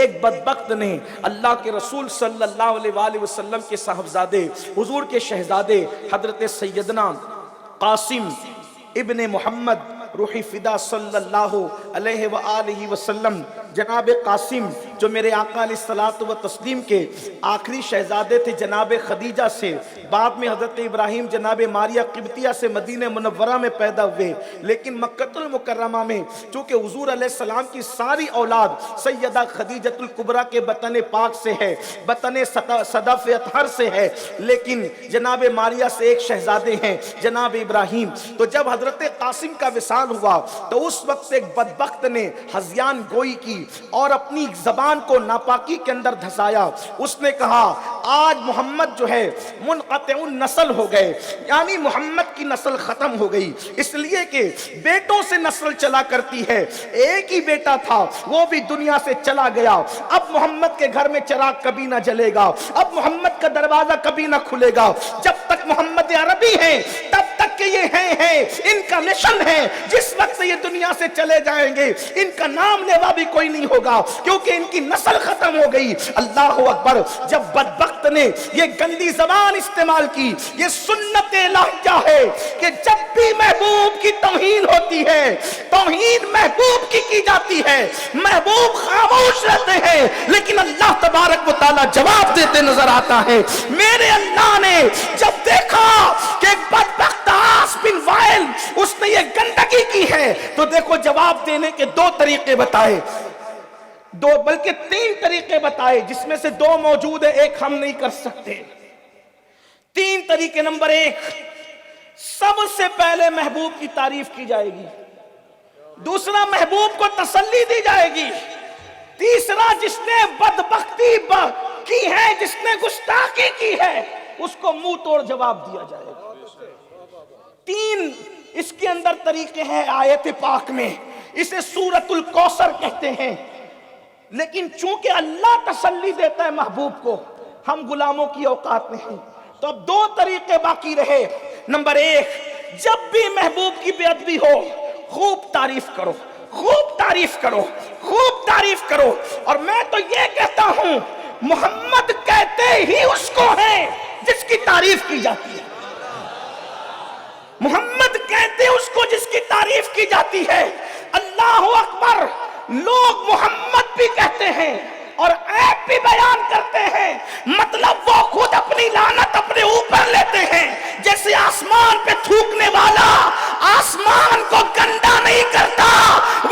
ایک بدبخت نے اللہ کے رسول صلی اللہ علیہ وآلہ وسلم کے صاحبزادے حضور کے شہزادے حضرت سیدنا قاسم ابن محمد روحی فدا صلی اللہ علیہ وآلہ وسلم، جناب قاسم جو میرے آقا علیہ الصلوۃ والتسلیم کے آخری شہزادے تھے جناب خدیجہ سے، بعد میں حضرت ابراہیم جناب ماریہ قبطیہ سے مدینہ منورہ میں پیدا ہوئے، لیکن مکہ المکرمہ میں چونکہ حضور علیہ السلام کی ساری اولاد سیدہ خدیجۃ الکبریٰ کے بطن پاک سے ہے، بطن صدف اطہر سے ہے، لیکن جناب ماریہ سے ایک شہزادے ہیں جناب ابراہیم۔ تو جب حضرت قاسم کا وصال ہوا تو اس وقت ایک بدبخت نے ہذیان گوئی کی اور اپنی زبان کو ناپاکی کے اندر دھسایا۔ اس نے کہا آج محمد جو ہے منقطع النسل ہو گئے، یعنی محمد کی نسل ختم ہو گئی، اس لیے کہ بیٹوں سے نسل چلا کرتی ہے، ایک ہی بیٹا تھا وہ بھی دنیا سے چلا گیا، اب محمد کے گھر میں چراغ کبھی نہ جلے گا، اب محمد کا دروازہ کبھی نہ کھلے گا، جب تک محمد عربی ہیں تب تک کہ یہ ہیں ان کا مشن ہے، جس وقت سے یہ دنیا سے چلے جائیں گے ان کا نام لیوا بھی کوئی نہیں ہوگا کیونکہ ان کی نسل ختم ہو گئی۔ اللہ اکبر۔ جب بدبخت نے یہ گندی زبان استعمال کی، یہ سنت الہیہ ہے کہ جب بھی محبوب کی توہین ہوتی ہے، توہین محبوب کی جاتی ہے، محبوب خاموش رہتے ہیں، لیکن اللہ تبارک و تعالی جواب دیتے نظر آتا ہے۔ میرے اللہ نے جب دیکھا کہ ایک بدبخت عاص بن وائل اس نے یہ گندگی کی ہے تو دیکھو جواب دینے کے دو طریقے بتائے، دو بلکہ تین طریقے بتائے، جس میں سے دو موجود ہے، ایک ہم نہیں کر سکتے۔ تین طریقے: نمبر ایک، سب سے پہلے محبوب کی تعریف کی جائے گی، دوسرا محبوب کو تسلی دی جائے گی، تیسرا جس نے بدبختی کی ہے، جس نے گستاخی کی ہے اس کو منہ توڑ جواب دیا جائے گا۔ تین اس کے اندر طریقے ہیں آیت پاک میں، اسے سورۃ الکوثر کہتے ہیں، لیکن چونکہ اللہ تسلی دیتا ہے محبوب کو، ہم غلاموں کی اوقات نہیں، تو اب دو طریقے باقی رہے۔ نمبر ایک، جب بھی محبوب کی بے ادبی ہو خوب تعریف کرو، خوب تعریف کرو، خوب تعریف کرو، اور میں تو یہ کہتا ہوں محمد کہتے ہی اس کو ہے جس کی تعریف کی جاتی ہے، محمد کہتے اس کو جس کی تعریف کی جاتی ہے۔ اللہ اکبر۔ لوگ محمد بھی کہتے ہیں اور عیب بھی بیان کرتے ہیں، مطلب وہ خود اپنی لعنت اپنے اوپر لیتے ہیں، جیسے آسمان پہ تھوکنے والا آسمان کو گندا نہیں کرتا،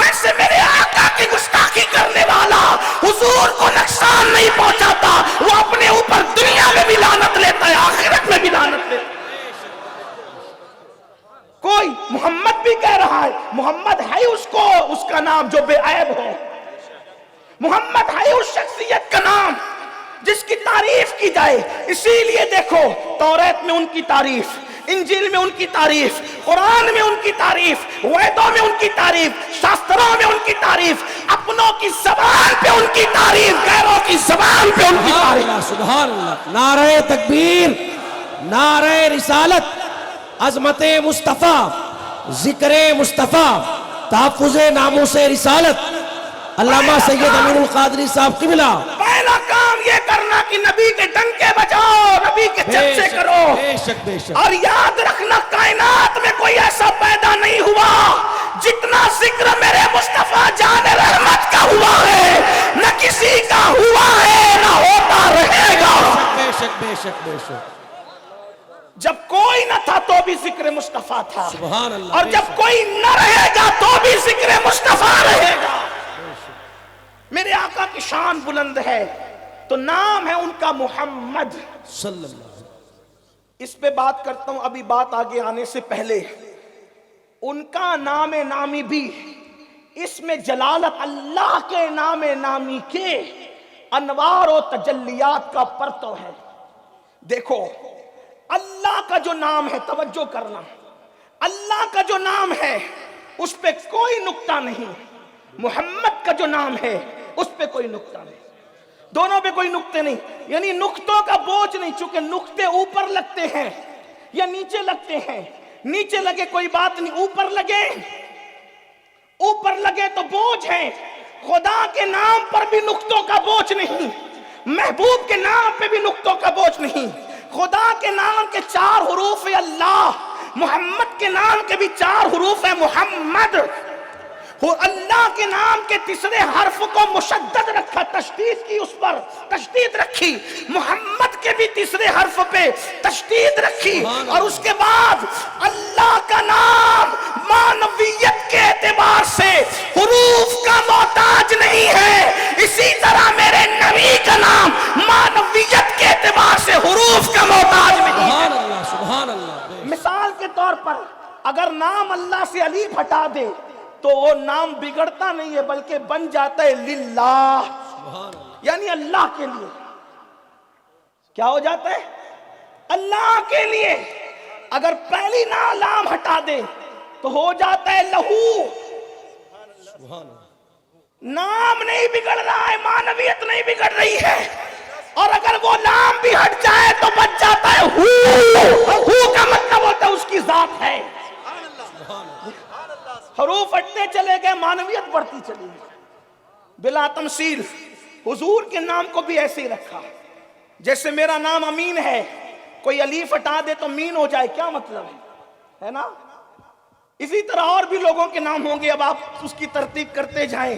ویسے میرے آقا کی گستاخی کرنے والا حضور کو نقصان نہیں پہنچاتا، وہ اپنے اوپر دنیا میں بھی لعنت لیتا ہے، آخرت میں بھی لعنت لیتا ہے۔ کوئی محمد بھی کہہ رہا ہے، محمد ہے اس کو اس کا نام جو بے عیب ہو، محمد ہے اس شخصیت کا نام جس کی تعریف کی جائے۔ اسی لیے دیکھو توریت میں ان کی تعریف، انجیل میں ان کی تعریف، قرآن میں ان کی تعریف، ویدوں میں ان کی تعریف، شاستروں میں ان کی تعریف، اپنوں کی زبان پہ ان کی تعریف، غیروں کی زبان پہ ان کی تعریف۔ سبحان اللہ۔ نعرہ تکبیر، نعرہ رسالت، عظمت مصطفیٰ، ذکر مصطفیٰ، تحفظ ناموس رسالت، علامہ سید امین القادری صاحب قبلہ۔ پہلا کام یہ کرنا کہ نبی کے ڈنکے بجاؤ، نبی کے چرچے کرو، بے شک بے شک، اور یاد رکھنا کائنات میں کوئی ایسا پیدا نہیں ہوا جتنا ذکر میرے مصطفیٰ جان رحمت کا ہوا ہے، نہ کسی کا ہوا ہے نہ ہوتا رہے گا۔ بے شک بے شک بے شک۔ جب کوئی نہ تھا تو بھی ذکر مصطفیٰ تھا، سبحان اللہ۔ اور جب کوئی نہ رہے گا تو بھی ذکر مصطفیٰ رہے گا۔ میرے آقا کی شان بلند ہے تو نام ہے ان کا محمد صلی اللہ علیہ وسلم۔ اس پہ بات کرتا ہوں، ابھی بات آگے آنے سے پہلے ان کا نام نامی بھی، اس میں جلالت اللہ کے نام نامی کے انوار و تجلیات کا پرتو ہے۔ دیکھو اللہ کا جو نام ہے، توجہ کرنا، اللہ کا جو نام ہے اس پہ کوئی نقطہ نہیں، محمد کا جو نام ہے اس پہ کوئی نقطہ نہیں، دونوں پہ کوئی نقطے نہیں، یعنی نقطوں کا بوجھ نہیں، چونکہ نقطے اوپر لگتے ہیں یا نیچے لگتے ہیں، نیچے لگے کوئی بات نہیں، اوپر لگے تو بوجھ ہے، خدا کے نام پر بھی نقطوں کا بوجھ نہیں، محبوب کے نام پہ بھی نقطوں کا بوجھ نہیں۔ خدا کے نام کے 4 حروف ہے اللہ، محمد کے نام کے بھی 4 حروف ہے محمد۔ اللہ کے نام کے تیسرے حرف کو مشدد رکھا، تشدید کی، اس پر تشدید رکھی۔ محمد کے بھی تیسرے حرف پہ تشدید رکھی، اور اس کے بعد اللہ کا نام معنویت کے اعتبار سے حروف کا محتاج نہیں ہے، اسی طرح میرے نبی کا نام معنویت کے اعتبار سے حروف کا محتاج نہیں ہے۔ سبحان اللہ، سبحان اللہ۔ مثال کے طور پر اگر نام اللہ سے الف ہٹا دے تو وہ نام بگڑتا نہیں ہے بلکہ بن جاتا ہے للہ، یعنی اللہ کے لیے۔ کیا ہو جاتا ہے؟ اللہ کے لیے۔ اگر پہلی لام ہٹا دے تو ہو جاتا ہے لہو۔ نام نہیں بگڑ رہا ہے، معنویت نہیں بگڑ رہی ہے، اور اگر وہ لام بھی ہٹ جائے تو بچ جاتا ہے ہو کا مطلب ہوتا ہے اس کی ذات ہے۔ حروف ہٹتے چلے گئے، معنویت بڑھتی چلی گئی بلا تمثیل۔ حضور کے نام کو بھی ایسے ہی رکھا، جیسے میرا نام امین ہے، کوئی الف ہٹا دے تو مین ہو جائے، کیا مطلب ہے نا؟ اسی طرح اور بھی لوگوں کے نام ہوں گے، اب آپ اس کی ترتیب کرتے جائیں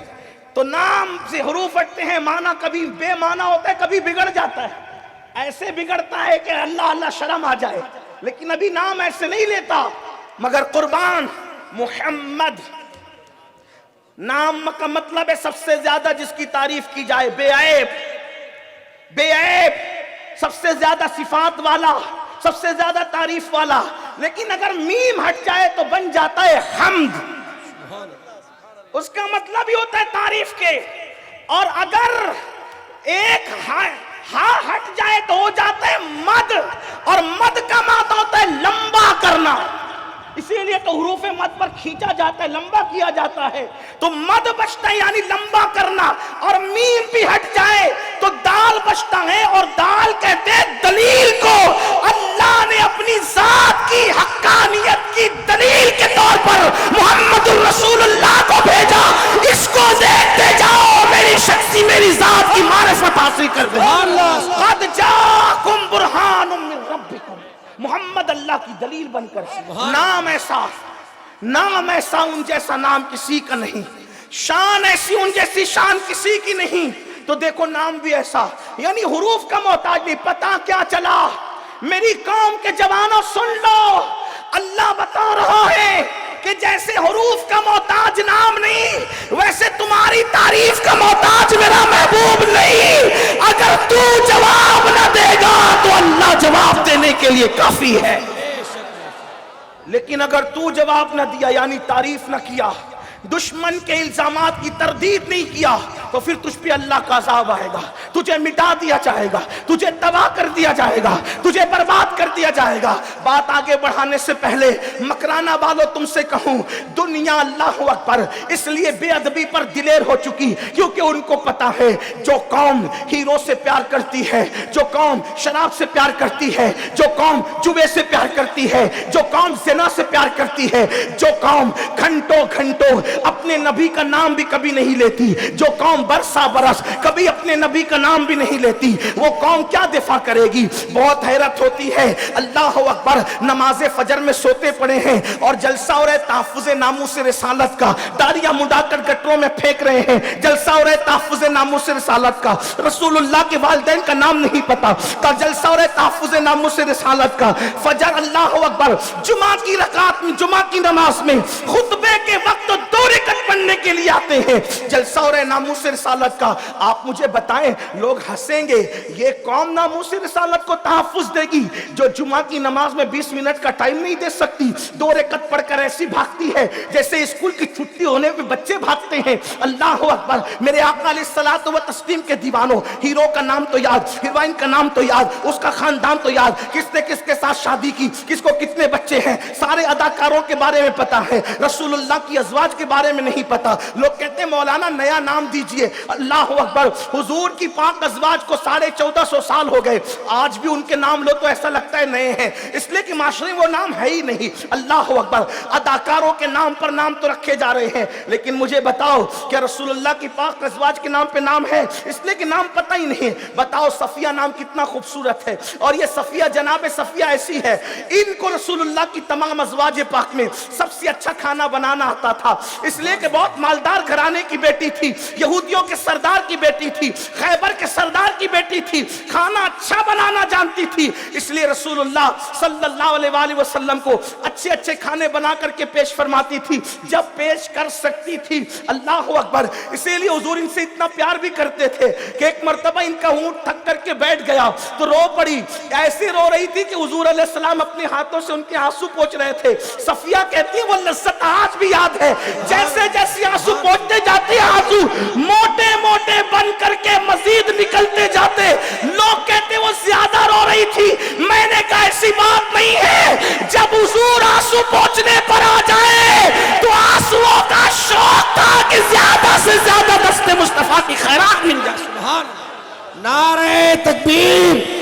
تو نام سے حروف ہٹتے ہیں، معنی کبھی بے معنی ہوتا ہے، کبھی بگڑ جاتا ہے۔ ایسے بگڑتا ہے کہ اللہ اللہ شرم آ جائے، لیکن ابھی نام ایسے نہیں لیتا۔ مگر قربان محمد نام کا مطلب ہے سب سے زیادہ جس کی تعریف کی جائے، بے عیب، بے عیب، سب سے زیادہ صفات والا، سب سے زیادہ تعریف والا۔ لیکن اگر میم ہٹ جائے تو بن جاتا ہے حمد، اس کا مطلب ہی ہوتا ہے تعریف کے۔ اور اگر ایک ہاں ہٹ جائے تو ہو جاتا ہے مد، اور مد کا معنی ہوتا ہے لمبا کرنا، اسی لیے تو حروف مد پر کھینچا جاتا ہے، لمبا کیا جاتا ہے، تو مد بچتا ہے یعنی لمبا کرنا۔ اور میم بھی ہٹ جائے تو دال بچتا ہے، اور دال کہتے ہیں دلیل کو۔ اللہ نے اپنی ذات کی حقانیت کی دلیل کے طور پر محمد الرسول اللہ کو بھیجا، اس کو دیکھتے جاؤ، میری شخصی میری ذات کی معرفت حاصل کر دے۔ قد جاءکم برہان من ربکم، محمد اللہ کی دلیل بن کر۔ نام ایسا ان جیسا نام کسی کا نہیں، شان ایسی ان جیسی شان کسی کی نہیں۔ تو دیکھو نام بھی ایسا، یعنی حروف کا محتاج نہیں۔ پتا کیا چلا؟ میری قوم کے جوانوں سن لو، اللہ بتا رہا ہے کہ جیسے حروف کا محتاج نام نہیں، ویسے تمہاری تعریف کا محتاج میرا محبوب نہیں۔ اگر تو جواب نہ دے گا تو اللہ جواب دینے کے لیے کافی ہے، لیکن اگر تو جواب نہ دیا یعنی تعریف نہ کیا، دشمن کے الزامات کی تردید نہیں کیا، تو پھر تجھ پہ اللہ کا عذاب آئے گا، تجھے مٹا دیا جائے گا، تجھے تباہ کر دیا جائے گا، تجھے برباد کر دیا جائے گا۔ بات آگے بڑھانے سے پہلے مکرانہ والوں تم سے کہوں، دنیا اللہ اکبر اس لیے بے ادبی پر دلیر ہو چکی کیونکہ ان کو پتا ہے جو قوم ہیرو سے پیار کرتی ہے، جو قوم شراب سے پیار کرتی ہے، جو قوم جوے سے پیار کرتی ہے، جو قوم زنا سے پیار کرتی ہے، جو قوم گھنٹوں گھنٹوں اپنے نبی کا نام بھی کبھی نہیں لیتی، جو قوم برسا برس کبھی اپنے نبی کا نام بھی نہیں لیتی، وہ قوم کیا دفاع کرے گی؟ بہت حیرت ہوتی ہے۔ اللہ اکبر، نماز فجر میں سوتے پڑے ہیں اور جلسہ ہو رہا ہے تحفظ ناموس رسالت کا، داڑیاں مڈا کر گٹروں میں پھینک رہے ہیں، جلسہ ہو رہا ہے تحفظ ناموس رسالت کا، رسول اللہ کے والدین کا نام نہیں پتا، کا جلسہ ہو رہا ہے تحفظ ناموس رسالت کا۔ فجر اللہ اکبر، جمعہ کی رکعت میں، جمعہ کی نماز میں خطبے کے وقت 2 رکعت پڑھنے کے لیے آتے ہیں، جلسہ ہو رہا ہے ناموس رسالت کا۔ آپ مجھے بتائیں، لوگ ہنسیں گے، یہ قوم ناموس رسالت کو تحفظ دے گی جو جمعہ کی نماز میں 20 منٹ کا ٹائم نہیں دے سکتی، 2 رکعت پڑھ کر ایسی بھاگتی ہے جیسے اسکول کی چھٹی ہونے پہ بچے بھاگتے ہیں۔ اللہ اکبر، میرے آقا علیہ الصلوۃ والتسلیم کے دیوانوں، ہیرو کا نام تو یاد، ہیروئن کا نام تو یاد، اس کا خاندان تو یاد، کس نے کس کے ساتھ شادی کی، کس کو کتنے بچے ہیں، سارے اداکاروں کے بارے میں پتا ہے۔ رسول اللہ کی ازواج کے بارے میں نہیں پتا. لوگ کہتے ہیں مولانا نیا نام دیجئے. اللہ اکبر, حضور کی پاک ازواج کو 1450 سال ہو گئے, آج بھی ان کے نام لو تو ایسا لگتا ہے نئے ہیں, اس لیے کہ معاشرے میں وہ نام ہے ہی نہیں. اللہ اکبر, اداکاروں کے نام پر نام تو رکھے جا رہے ہیں, لیکن مجھے بتاؤ کہ رسول اللہ کی پاک ازواج کے نام پہ نام ہے؟ اس لیے کہ نام پتہ ہی نہیں. بتاؤ صفیہ نام کتنا خوبصورت ہے, اور یہ صفیہ جناب صفیہ ایسی ہے, ان کو رسول اللہ کی تمام ازواج پاک میں سب سے اچھا کھانا بنانا آتا تھا, اس لیے کہ بہت مالدار گھرانے کی بیٹی تھی, یہودیوں کے سردار کی بیٹی تھی, خیبر کے سردار کی بیٹی تھی, کھانا اچھا بنانا جانتی تھی, اس لیے رسول اللہ صلی اللہ علیہ وآلہ وسلم کو اچھے اچھے کھانے بنا کر کے پیش فرماتی تھی جب پیش کر سکتی تھی. اللہ اکبر, اسی لیے حضور ان سے اتنا پیار بھی کرتے تھے کہ ایک مرتبہ ان کا اونٹ تھک کر کے بیٹھ گیا تو رو پڑی, ایسی رو رہی تھی کہ حضور علیہ السلام اپنے ہاتھوں سے ان کے آنسو پوچھ رہے تھے. صفیہ کہتی ہے وہ لذت آج بھی یاد ہے, جیسے جیسے آنسو پوچھتے جاتے آنسو موٹے موٹے بن کر کے مزید نکلتے جاتے. لوگ کہتے وہ زیادہ رو رہی تھی, میں نے کہا ایسی بات نہیں ہے, جب حضور آنسو پوچھنے پر آ جائے تو آنسوؤں کا شوق تھا کہ زیادہ سے زیادہ دست مصطفیٰ کی خیرات مل جائے. سبحان اللہ. نعرہ تکبیر,